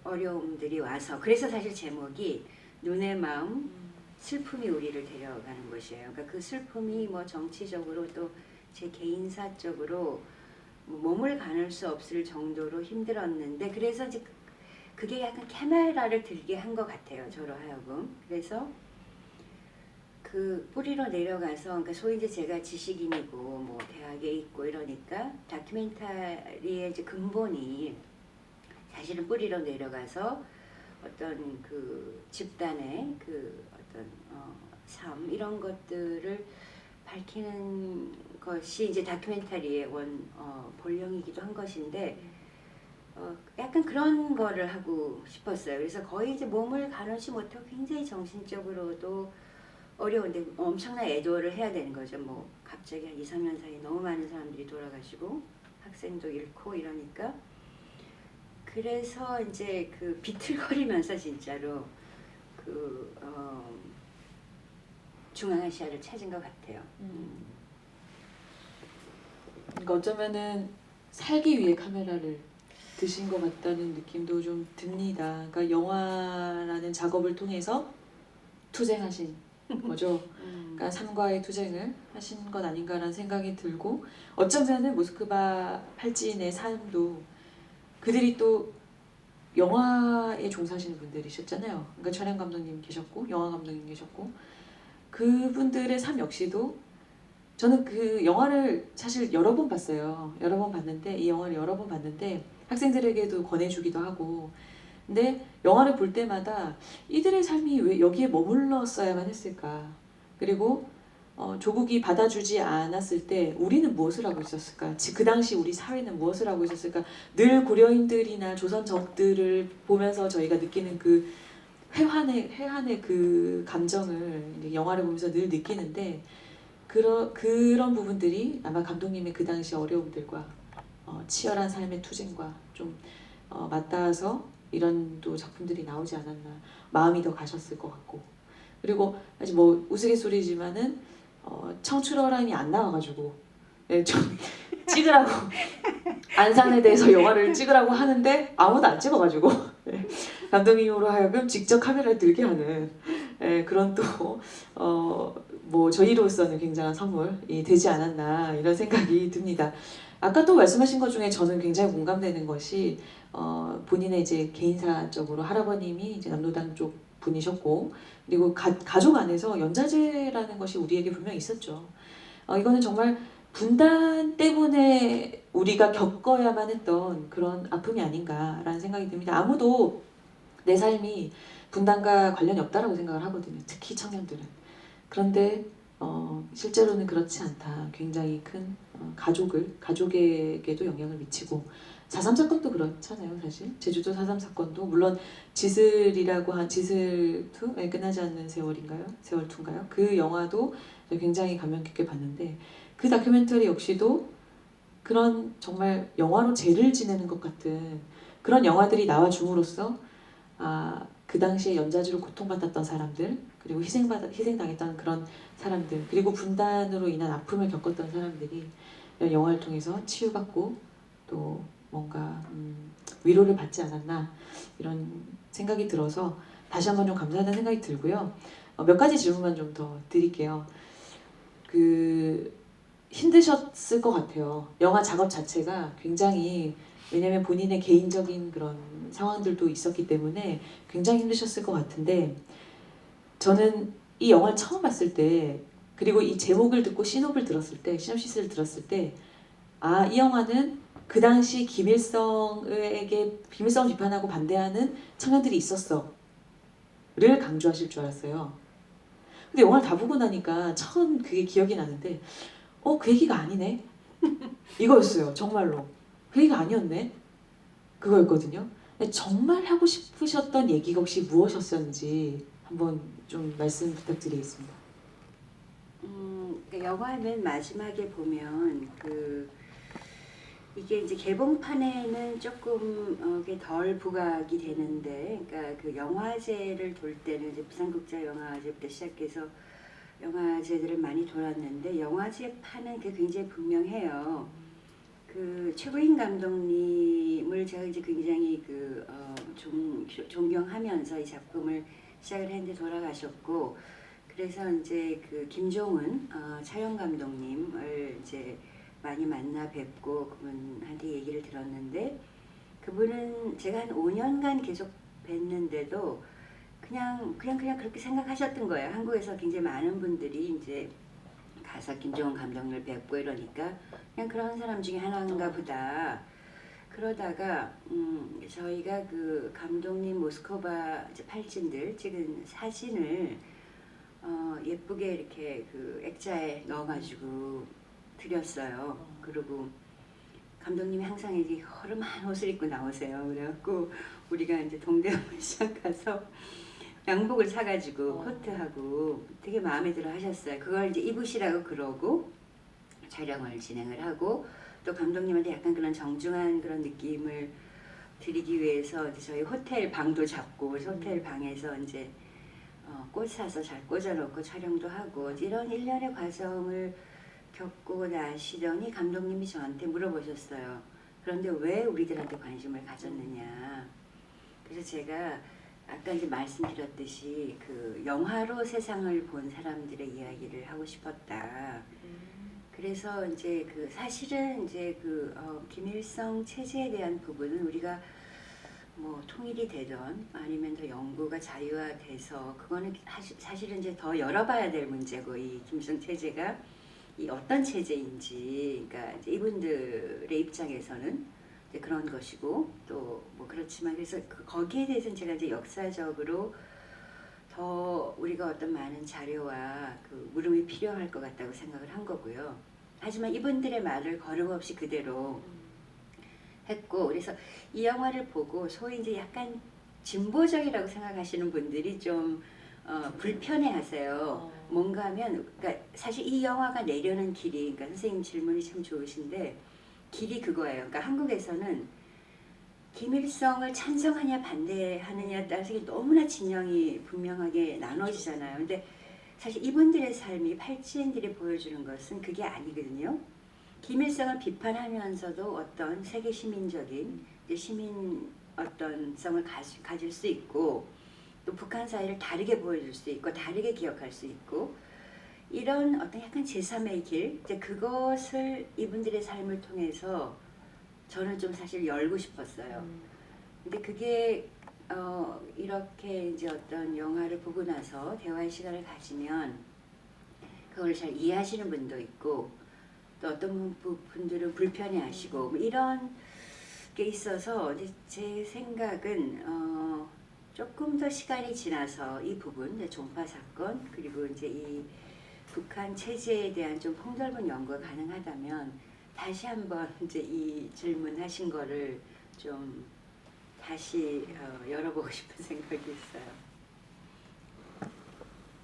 어려움들이 와서, 그래서 사실 제목이 눈의 마음, 슬픔이 우리를 데려가는 것이에요. 그러니까 그 슬픔이 뭐 정치적으로 또 제 개인사적으로 몸을 가눌 수 없을 정도로 힘들었는데, 그래서 이제 그게 약간 카메라를 들게 한 것 같아요, 저로 하여금. 그래서 그 뿌리로 내려가서, 그러니까 소위 이제 제가 지식인이고 뭐 대학에 있고 이러니까 다큐멘터리의 이제 근본이 사실은 뿌리로 내려가서 어떤 집단의 어떤 삶 이런 것들을 밝히는 것이 이제 다큐멘터리의 본령이기도 한 것인데, 약간 그런 거를 하고 싶었어요. 그래서 거의 이제 몸을 가누지 못하고 굉장히 정신적으로도 어려운데 엄청난 애도를 해야 되는 거죠. 뭐 갑자기 한 2, 3년 사이에 너무 많은 사람들이 돌아가시고 학생도 잃고 이러니까, 그래서 이제 비틀거리면서 진짜로 중앙아시아를 찾은 것 같아요. 그러니까 어쩌면은 살기 위해 카메라를 드신 것 같다는 느낌도 좀 듭니다. 그러니까 영화라는 작업을 통해서 투쟁하신 거죠. 그러니까 삶과의 투쟁을 하신 것 아닌가라는 생각이 들고, 어쩌면은 모스크바 팔찌인의 삶도 그들이 또 영화에 종사하시는 분들이셨잖아요. 그러니까 촬영 감독님 계셨고 영화 감독님 계셨고, 그분들의 삶 역시도 저는 그 영화를 사실 여러 번 봤어요. 여러 번 봤는데, 이 영화를 여러 번 봤는데 학생들에게도 권해주기도 하고, 근데 영화를 볼 때마다 이들의 삶이 왜 여기에 머물렀어야만 했을까? 그리고 조국이 받아주지 않았을 때 우리는 무엇을 하고 있었을까? 그 당시 우리 사회는 무엇을 하고 있었을까? 늘 고려인들이나 조선 적들을 보면서 저희가 느끼는 그 회한의 그 감정을 이제 영화를 보면서 늘 느끼는데, 그런 부분들이 아마 감독님의 그 당시 어려움들과 치열한 삶의 투쟁과 좀 맞닿아서 이런 또 작품들이 나오지 않았나, 마음이 더 가셨을 것 같고, 그리고 아직 뭐 우스갯소리지만은 청출어람이 안 나와가지고 좀 찍으라고 안산에 대해서 영화를 찍으라고 하는데 아무도 안 찍어가지고 감독님으로 하여금 직접 카메라를 들게 하는 그런 또 뭐 저희로서는 굉장한 선물이 되지 않았나 이런 생각이 듭니다. 아까 또 말씀하신 것 중에 저는 굉장히 공감되는 것이 본인의 이제 개인사적으로 할아버님이 이제 남로당 쪽 분이셨고, 그리고 가족 안에서 연좌제라는 것이 우리에게 분명히 있었죠. 이거는 정말 분단 때문에 우리가 겪어야만 했던 그런 아픔이 아닌가라는 생각이 듭니다. 아무도 내 삶이 분단과 관련이 없다라고 생각을 하거든요. 특히 청년들은. 그런데 실제로는 그렇지 않다. 굉장히 큰 가족에게도 영향을 미치고, 4.3 사건도 그렇잖아요. 사실 제주도 4.3 사건도 물론 지슬이라고 한 지슬2? 끝나지 않는 세월인가요? 세월2인가요? 그 영화도 굉장히 감명 깊게 봤는데, 그 다큐멘터리 역시도 그런 정말 영화로 죄를 지내는 것 같은 그런 영화들이 나와줌으로써 그 당시에 연좌제로 고통받았던 사람들, 그리고 희생당했던 그런 사람들, 그리고 분단으로 인한 아픔을 겪었던 사람들이 영화를 통해서 치유받고 또 뭔가 위로를 받지 않았나 이런 생각이 들어서 다시 한번 좀 감사하다는 생각이 들고요. 몇 가지 질문만 좀 더 드릴게요. 힘드셨을 것 같아요. 영화 작업 자체가 굉장히 왜냐면 본인의 개인적인 그런 상황들도 있었기 때문에 굉장히 힘드셨을 것 같은데 저는 이 영화를 처음 봤을 때 그리고 이 제목을 듣고 시놉을 들었을 때 시놉시스를 들었을 때 아, 이 영화는 그 당시 김일성에게 김일성을 비판하고 반대하는 청년들이 있었어 를 강조하실 줄 알았어요. 근데 영화를 다 보고 나니까 처음 그게 기억이 나는데 그 얘기가 아니네 이거였어요. 정말로 그 얘기가 아니었네 그거였거든요. 근데 정말 하고 싶으셨던 얘기가 혹시 무엇이었는지 한번 좀 말씀 부탁드리겠습니다. 그 영화 맨 마지막에 보면 이게 이제 개봉판에는 조금 이게 덜 부각이 되는데, 그러니까 그 영화제를 돌 때는 이제 부산국제영화제부터 시작해서 영화제들을 많이 돌았는데 영화제 판은 그게 굉장히 분명해요. 그 최고인 감독님을 제가 이제 굉장히 존경하면서 이 작품을 시작을 했는데 돌아가셨고, 그래서 이제 그 김종은 촬영 감독님을 이제 많이 만나 뵙고 그분한테 얘기를 들었는데, 그분은 제가 한 5년간 계속 뵀는데도 그냥 그렇게 생각하셨던 거예요. 한국에서 굉장히 많은 분들이 이제 가서 김종은 감독님을 뵙고 이러니까 그냥 그런 사람 중에 하나인가 보다. 그러다가 저희가 그 감독님 모스크바 이제 팔진들 찍은 사진을 예쁘게 이렇게 그 액자에 넣어가지고 드렸어요. 그리고 감독님이 항상 이렇게 허름한 옷을 입고 나오세요. 그래갖고 우리가 이제 동대문 시장 가서 양복을 사가지고 코트하고 되게 마음에 들어 하셨어요. 그걸 이제 입으시라고 그러고 촬영을 진행을 하고, 또 감독님한테 약간 그런 정중한 그런 느낌을 드리기 위해서 이제 저희 호텔 방도 잡고 호텔 방에서 이제 꽃 사서 잘 꽂아놓고 촬영도 하고 이런 일련의 과정을 겪고 나시더니 감독님이 저한테 물어보셨어요. 그런데 왜 우리들한테 관심을 가졌느냐. 그래서 제가 아까 이제 말씀드렸듯이 그 영화로 세상을 본 사람들의 이야기를 하고 싶었다. 그래서 이제 그 사실은 이제 김일성 체제에 대한 부분은 우리가 뭐 통일이 되던 아니면 더 연구가 자유화돼서 그거는 사실은 이제 더 열어봐야 될 문제고, 이 김일성 체제가 이 어떤 체제인지, 그러니까 이제 이분들의 입장에서는 이제 그런 것이고, 또 뭐 그렇지만 그래서 거기에 대해서는 제가 이제 역사적으로 더 우리가 어떤 많은 자료와 그 물음이 필요할 것 같다고 생각을 한 거고요. 하지만 이분들의 말을 거름없이 그대로 했고, 그래서 이 영화를 보고 소위 이제 약간 진보적이라고 생각하시는 분들이 좀 불편해하세요. 뭔가 하면, 그러니까 사실 이 영화가 내려는 길이, 그러니까 선생님 질문이 참 좋으신데 길이 그거예요. 그러니까 한국에서는 김일성을 찬성하냐 반대하느냐에 따라서 너무나 진영이 분명하게 나눠지잖아요. 근데 사실 이분들의 삶이 팔찌인들이 보여주는 것은 그게 아니거든요. 김일성을 비판하면서도 어떤 세계 시민적인 시민 어떤성을 가질 수 있고, 또 북한 사회를 다르게 보여줄 수 있고 다르게 기억할 수 있고, 이런 어떤 약간 제3의 길, 이제 그것을 이분들의 삶을 통해서 저는 좀 사실 열고 싶었어요. 근데 그게 이렇게 이제 어떤 영화를 보고 나서 대화의 시간을 가지면 그걸 잘 이해하시는 분도 있고, 또 어떤 분들은 불편해하시고 뭐 이런 게 있어서 이제 제 생각은 조금 더 시간이 지나서 이 부분, 이제 종파 사건 그리고 이제 이 북한 체제에 대한 좀 폭넓은 연구가 가능하다면 다시 한번 이제 이 질문하신 거를 좀 다시 열어보고 싶은 생각이 있어요.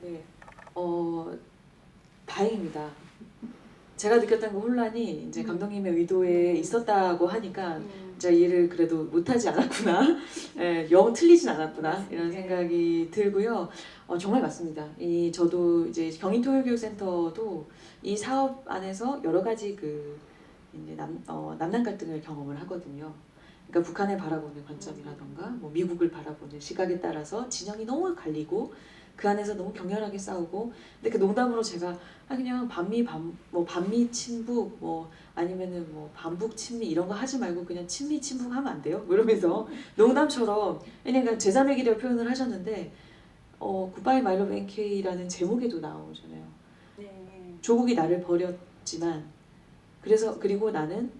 네, 다행입니다. 제가 느꼈던 그 혼란이 이제 감독님의 의도에 있었다고 하니까 제가 이해를 그래도 못하지 않았구나, 영 틀리진 않았구나 이런 생각이 들고요. 정말 맞습니다. 저도 이제 경인통일교육센터도 이 사업 안에서 여러 가지 이제 남남 갈등을 경험을 하거든요. 그러니까 북한을 바라보는 관점이라던가 뭐 미국을 바라보는 시각에 따라서 진영이 너무 갈리고 그 안에서 너무 격렬하게 싸우고 근데 그 농담으로 제가 그냥 반미 친북 뭐 아니면은 뭐 반북 친미 이런 거 하지 말고 그냥 친미 친북 하면 안 돼요? 뭐 이러면서 농담처럼 그러니까 제3의 길이라고 표현을 하셨는데 굿바이 마이 러브 NK라는 제목에도 나오잖아요. 네. 조국이 나를 버렸지만 그리고 나는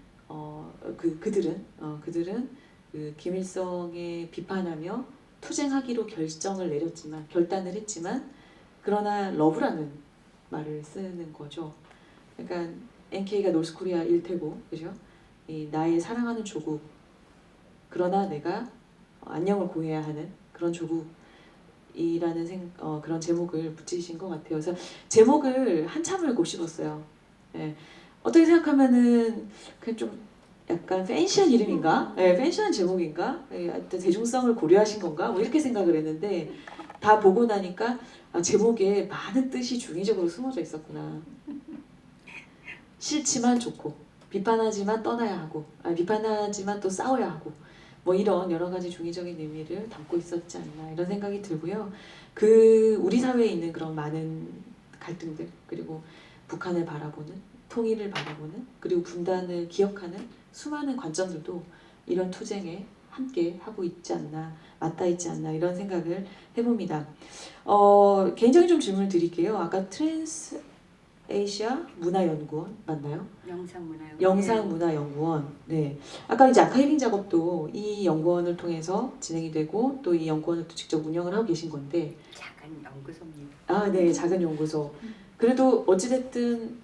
그들은 그 김일성에 비판하며 투쟁하기로 결단을 했지만 그러나 러브라는 말을 쓰는 거죠. 그러니까 NK가 노스코리아 일테고 그죠? 이 나의 사랑하는 조국 그러나 내가 안녕을 고해야 하는 그런 조국이라는 그런 제목을 붙이신 것 같아요. 그래서 제목을 한참을 곱씹었어요. 예. 어떻게 생각하면은 그냥 좀 약간 팬시한 이름인가? 예, 팬시한 제목인가? 예, 하여튼 대중성을 고려하신 건가? 뭐 이렇게 생각을 했는데 다 보고 나니까 제목에 많은 뜻이 중의적으로 숨어져 있었구나. 싫지만 좋고 비판하지만 떠나야 하고 비판하지만 또 싸워야 하고 뭐 이런 여러 가지 중의적인 의미를 담고 있었지 않나 이런 생각이 들고요. 우리 사회에 있는 그런 많은 갈등들 그리고 북한을 바라보는 통일을 바라보는 그리고 분단을 기억하는 수많은 관점들도 이런 투쟁에 함께 하고 있지 않나 맞닿아 있지 않나 이런 생각을 해봅니다. 개인적인 좀 질문을 드릴게요. 아까 트랜스 아시아 문화연구원 맞나요? 영상문화연구원. 네. 아까 이제 아카이빙 작업도 이 연구원을 통해서 진행이 되고 또 이 연구원을 또 직접 운영을 하고 계신 건데. 작은 연구소입니다. 네, 작은 연구소. 그래도 어찌됐든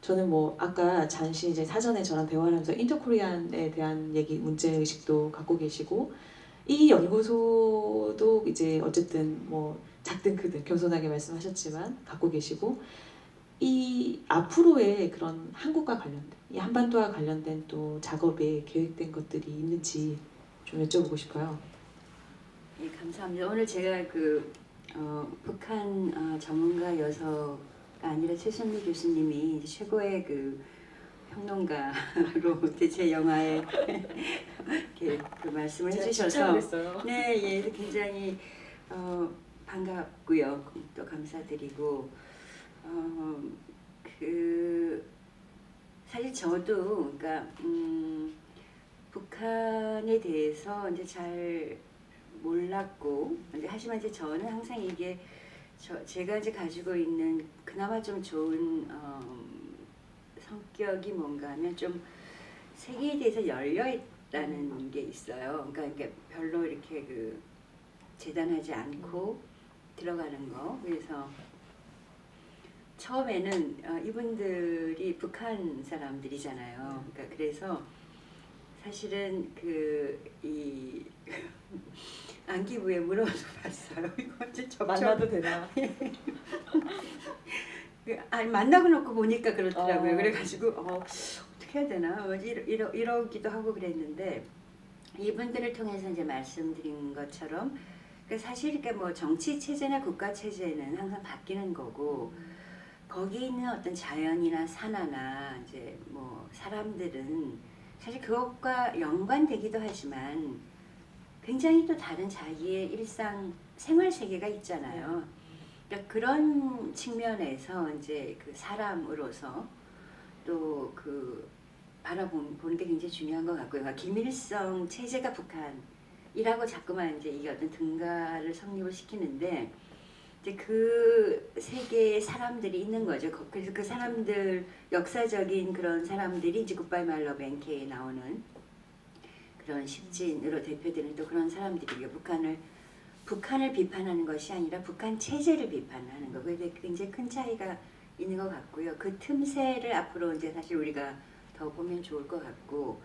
저는 뭐 아까 잠시 이제 사전에 저랑 대화를 하면서 인터코리안에 대한 문제 의식도 갖고 계시고 이 연구소도 이제 어쨌든 뭐 작든 크든 겸손하게 말씀하셨지만 갖고 계시고 이 앞으로의 그런 한국과 관련된 이 한반도와 관련된 또 작업에 계획된 것들이 있는지 좀 여쭤보고 싶어요. 예, 감사합니다. 오늘 제가 북한 전문가 여서가 아니라 최순미 교수님이 최고의 평론가로 제 영화에 이렇게 말씀을 해주셔서 네, 예, 굉장히 반갑고요. 또 감사드리고 사실 저도 그러니까 북한에 대해서 이제 잘 몰랐고 근데 하지만 이제 저는 항상 이게 제가 이제 가지고 있는 그나마 좀 좋은 성격이 뭔가 하면 좀 세계에 대해서 열려 있다는 게 있어요. 그러니까 이게 별로 이렇게 재단하지 않고 들어가는 거. 그래서 처음에는 이분들이 북한 사람들이잖아요. 그러니까 그래서 사실은 이 안기부에 물어서 봤어요. 이거 언제 만나도 되나? 아니 만나고 놓고 보니까 그렇더라고요. 어. 그래가지고 어떻게 해야 되나 이러기도 하고 그랬는데 이분들을 통해서 이제 말씀드린 것처럼 사실 이렇게 뭐 정치 체제나 국가 체제는 항상 바뀌는 거고 거기 있는 어떤 자연이나 산하나 이제 뭐 사람들은 사실 그것과 연관되기도 하지만 굉장히 또 다른 자기의 일상 생활 세계가 있잖아요. 그러니까 그런 측면에서 이제 사람으로서 또 바라보는 게 굉장히 중요한 것 같고요. 그러니까 김일성 체제가 북한이라고 자꾸만 이제 이게 어떤 등가를 성립을 시키는데 이제 그 세계의 사람들이 있는 거죠. 그래서 그 사람들 역사적인 그런 사람들이 이제 굿바이 마이 러브 NK에 나오는 그런 식진으로 대표되는 또 그런 사람들이요. 북한을 비판하는 것이 아니라 북한 체제를 비판하는 거. 그게 굉장히 큰 차이가 있는 것 같고요. 그 틈새를 앞으로 이제 사실 우리가 더 보면 좋을 것 같고,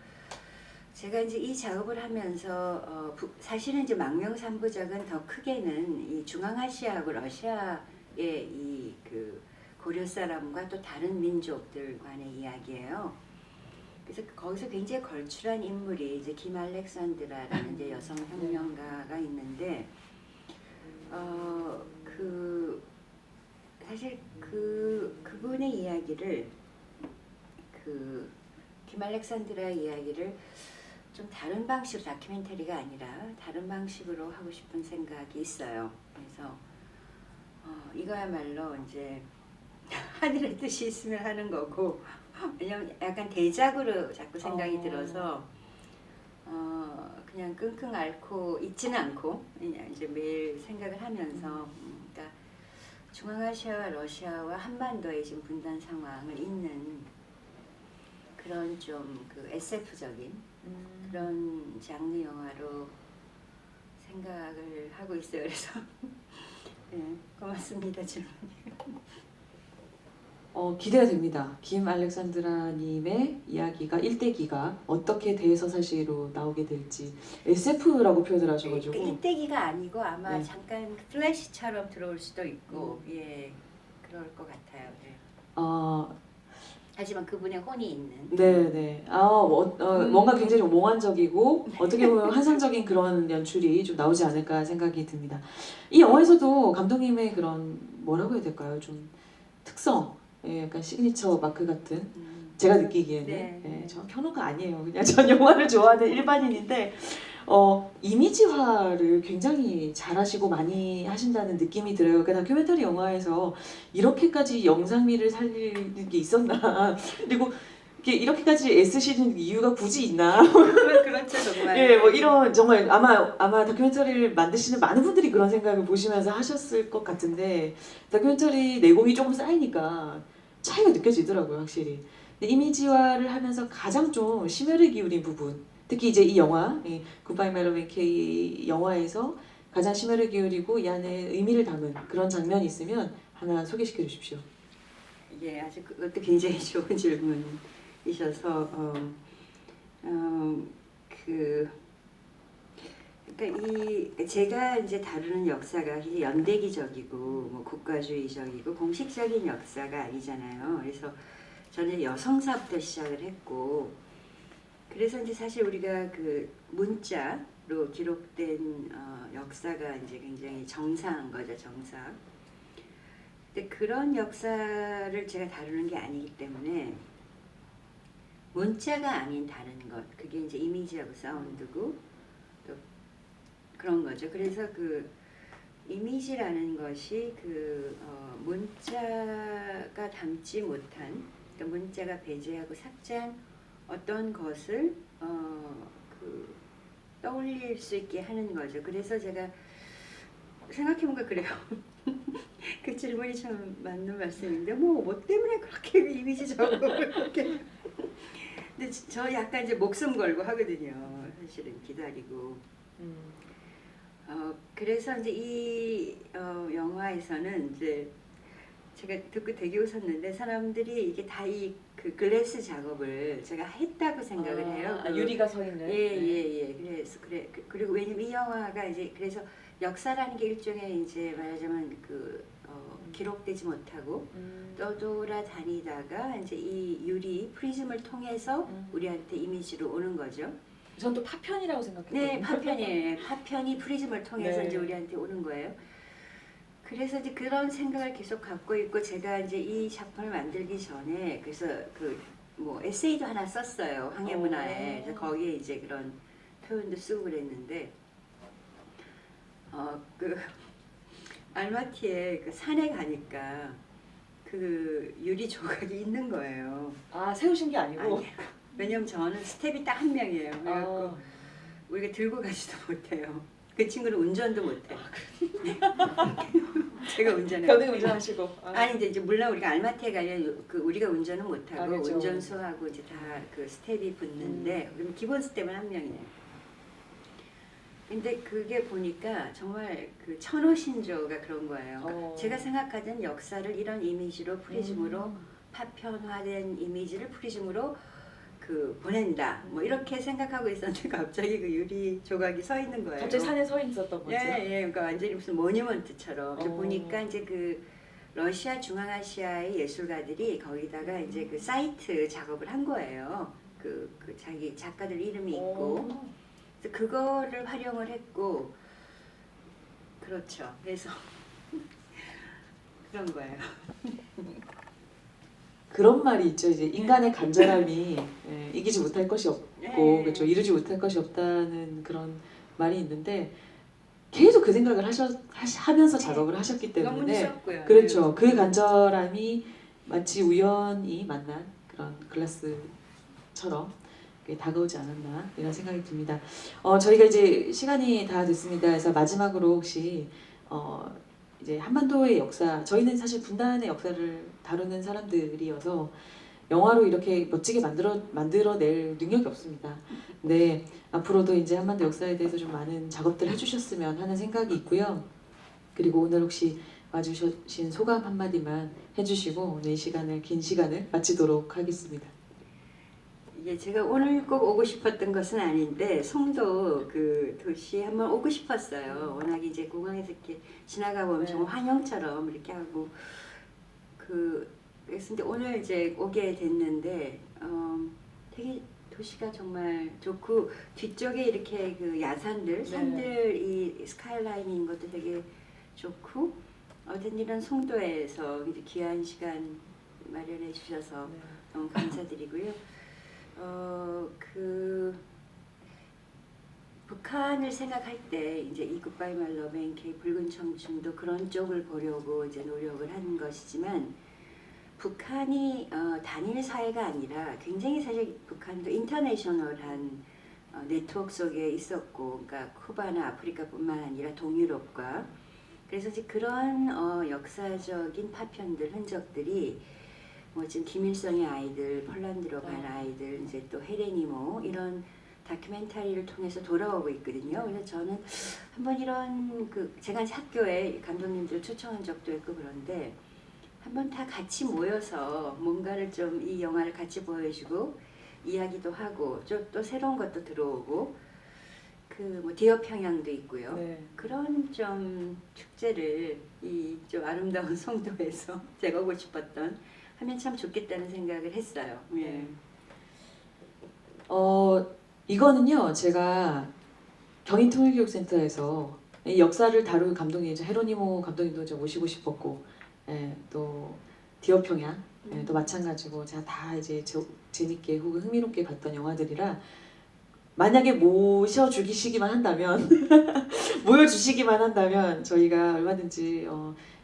제가 이제 이 작업을 하면서 사실은 이제 망명삼부작은 더 크게는 이 중앙아시아하고 러시아의 이 고려 사람과 또 다른 민족들 간의 이야기예요. 그래서 거기서 굉장히 걸출한 인물이 이제 김 알렉산드라라는 이제 여성 혁명가가 있는데 사실 그분의 이야기를 김 알렉산드라의 이야기를 좀 다른 방식 다큐멘터리가 아니라 다른 방식으로 하고 싶은 생각이 있어요. 그래서 이거야말로 이제 하늘의 뜻이 있으면 하는 거고 왜냐면 약간 대작으로 자꾸 생각이 들어서 그냥 끙끙 앓고 있지는 않고 그냥 이제 매일 생각을 하면서 그러니까 중앙아시아와 러시아와 한반도의 지금 분단 상황을 잇는 그런 좀 그 SF적인 그런 장르 영화로 생각을 하고 있어요. 그래서 네, 고맙습니다 질문. 기대가 됩니다. 김 알렉산드라님의 이야기가 일대기가 어떻게 대서사시로 나오게 될지 SF라고 표현을 하셔가지고 일대기가 아니고 아마 네. 잠깐 플래시처럼 들어올 수도 있고 예 그럴 것 같아요. 네. 하지만 그분의 혼이 있는. 네네. 뭔가 굉장히 좀 몽환적이고 어떻게 보면 환상적인 그런 연출이 좀 나오지 않을까 생각이 듭니다. 이 영화에서도 감독님의 그런 뭐라고 해야 될까요? 좀 특성, 약간 시그니처 마크 같은 제가 느끼기에는 네. 저 평론가 아니에요. 그냥 전 영화를 좋아하는 일반인인데 이미지화를 굉장히 잘하시고 많이 하신다는 느낌이 들어요. 그 다큐멘터리 영화에서 이렇게까지 영상미를 살리는 게 있었나? 그리고 이렇게까지 애쓰시는 이유가 굳이 있나? 그렇죠 정말. 예, 뭐 이런 정말 아마 다큐멘터리를 만드시는 많은 분들이 그런 생각을 보시면서 하셨을 것 같은데 다큐멘터리 내공이 조금 쌓이니까 차이가 느껴지더라고요, 확실히. 근데 이미지화를 하면서 가장 좀 심혈을 기울인 부분. 특히 이제 이 영화, 굿바이 멜로맨 K 영화에서 가장 심혈을 기울이고 이 안에 의미를 담은 그런 장면이 있으면 하나 소개시켜 주십시오. 예, 아주 그것도 굉장히 좋은 질문이셔서 그러니까 제가 이제 다루는 역사가 이제 연대기적이고 뭐 국가주의적이고 공식적인 역사가 아니잖아요. 그래서 저는 여성사부터 시작을 했고. 그래서 이제 사실 우리가 그 문자로 기록된 역사가 이제 굉장히 정사한 거죠, 정사. 근데 그런 역사를 제가 다루는 게 아니기 때문에 문자가 아닌 다른 것, 그게 이제 이미지하고 사운드고 또 그런 거죠. 그래서 그 이미지라는 것이 그 문자가 담지 못한, 그러니까 문자가 배제하고 삭제한 어떤 것을 떠올릴 수 있게 하는 거죠. 그래서 제가 생각해보니까 그래요. 그 질문이 참 맞는 말씀인데 뭐 때문에 그렇게 이미지적으로 그렇게 근데 저 약간 이제 목숨 걸고 하거든요. 사실은 기다리고 그래서 이제 이 영화에서는 이제 제가 듣고 되게 웃었는데 사람들이 이게 다 이 그 글래스 작업을 제가 했다고 생각을 해요. 유리가 서 있는. 예. 그래서 그리고 왜냐면 이 영화가 이제 그래서 역사라는 게 일종의 이제 말하자면 기록되지 못하고 떠돌아다니다가 이제 이 유리 프리즘을 통해서 우리한테 이미지로 오는 거죠. 전 또 파편이라고 생각했거든요. 네, 파편이에요. 파편이 프리즘을 통해서 네. 이제 우리한테 오는 거예요. 그래서 이제 그런 생각을 계속 갖고 있고 제가 이제 이 작품을 만들기 전에 그래서 뭐 에세이도 하나 썼어요. 황해문화에. 그래서 거기에 이제 그런 표현도 쓰고 그랬는데 알마티에 그 산에 가니까 그 유리 조각이 있는 거예요. 세우신 게 아니고. 아니, 왜냐면 저는 스텝이 딱 한 명이에요. 그래갖고 우리가 들고 가지도 못해요. 그 친구는 운전도 못해. 제가 운전해요. 견생 운전하시고. 아니 이제 물론 우리가 알마티에 가면 우리가 운전은 못하고 그렇죠. 운전수하고 이제 다 그 스텝이 붙는데 그럼 기본 스텝은 한 명이에요. 근데 그게 보니까 정말 그 천호신조가 그런 거예요. 제가 생각하던 역사를 이런 이미지로 프리즘으로 파편화된 이미지를 프리즘으로 보낸다. 뭐 이렇게 생각하고 있었는데 갑자기 그 유리 조각이 서 있는 거예요. 갑자기 산에 서 있었던 거죠. 예. 그러니까 완전히 무슨 모니먼트처럼. 보니까 이제 그 러시아 중앙아시아의 예술가들이 거기다가 이제 그 사이트 작업을 한 거예요. 그 자기 작가들 이름이 있고. 그래서 그거를 활용을 했고. 그렇죠. 그래서 그런 거예요. 그런 말이 있죠. 이제 인간의 간절함이 이기지 못할 것이 없다. 없고 네. 그렇죠. 이루지 못할 것이 없다는 그런 말이 있는데 계속 그 생각을 하면서 네. 작업을 하셨기 너무 때문에 늦었고요. 그렇죠. 그 간절함이 마치 우연히 만난 그런 글라스처럼 다가오지 않았나 이런 생각이 듭니다. 저희가 이제 시간이 다 됐습니다. 그래서 마지막으로 혹시 이제 한반도의 역사, 저희는 사실 분단의 역사를 다루는 사람들이어서 영화로 이렇게 멋지게 만들어낼 능력이 없습니다. 근데 앞으로도 이제 한반도 역사에 대해서 좀 많은 작업들 해주셨으면 하는 생각이 있고요. 그리고 오늘 혹시 와주신 소감 한마디만 해주시고 오늘 이 시간을 긴 시간을 마치도록 하겠습니다. 이게 제가 오늘 꼭 오고 싶었던 것은 아닌데 송도 그 도시에 한번 오고 싶었어요. 워낙 이제 공항에서 이렇게 지나가 보면 네. 정말 환영처럼 이렇게 하고 그래서 근데 오늘 이제 오게 됐는데 되게 도시가 정말 좋고 뒤쪽에 이렇게 그 야산들, 산들 이 스카이라인인 것도 되게 좋고 어쨌든 이런 송도에서 이렇게 귀한 시간 마련해 주셔서 너무 감사드리고요. 북한을 생각할 때 이제 이 굿바이 마이 러브 앤 K 붉은 청춘도 그런 쪽을 보려고 이제 노력을 한 것이지만 북한이 단일 사회가 아니라 굉장히 사실 북한도 인터내셔널한 네트워크 속에 있었고, 그러니까 쿠바나 아프리카뿐만 아니라 동유럽과 그래서 이제 그런 역사적인 파편들 흔적들이 뭐 지금 김일성의 아이들, 폴란드로 간 아이들, 이제 또 헤레니모 이런 다큐멘터리를 통해서 돌아오고 있거든요. 그래서 저는 한번 이런 제가 이제 학교에 감독님들 초청한 적도 있고 그런데 한번 다 같이 모여서 뭔가를 좀 이 영화를 같이 보여주고 이야기도 하고 또 새로운 것도 들어오고 뭐 디어 평양도 있고요. 네. 그런 좀 축제를 이 좀 아름다운 송도에서 제가 오고 싶었던 하면 참 좋겠다는 생각을 했어요. 예. 이거는요 제가 경인통일교육센터에서 이 역사를 다룰 감독님 헤로니모 감독님도 좀 모시고 싶었고, 또 디어평양 또 마찬가지고 제가 다 이제 재밌게 혹은 흥미롭게 봤던 영화들이라 만약에 모셔주시기만 한다면 모여주시기만 한다면 저희가 얼마든지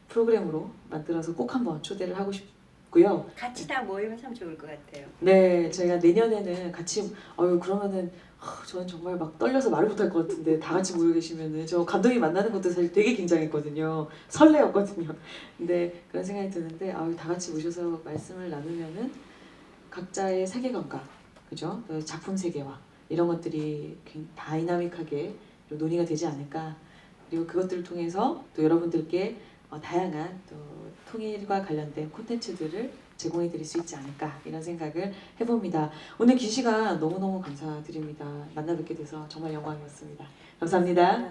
프로그램으로 만들어서 꼭 한번 초대를 하고 싶고요. 같이 다 모이면 참 좋을 것 같아요. 네, 저희가 내년에는 같이 그러면은 저는 정말 막 떨려서 말을 못할 것 같은데 다 같이 모여 계시면은 저 감독님 만나는 것도 사실 되게 긴장했거든요. 설레었거든요. 근데 그런 생각이 드는데 다 같이 모셔서 말씀을 나누면은 각자의 세계관과 그죠? 그 작품 세계와 이런 것들이 굉장히 다이나믹하게 논의가 되지 않을까. 그리고 그것들을 통해서 또 여러분들께 다양한 또 통일과 관련된 콘텐츠들을 제공해 드릴 수 있지 않을까 이런 생각을 해봅니다. 오늘 긴 시간 너무너무 감사드립니다. 만나 뵙게 돼서 정말 영광이었습니다. 감사합니다.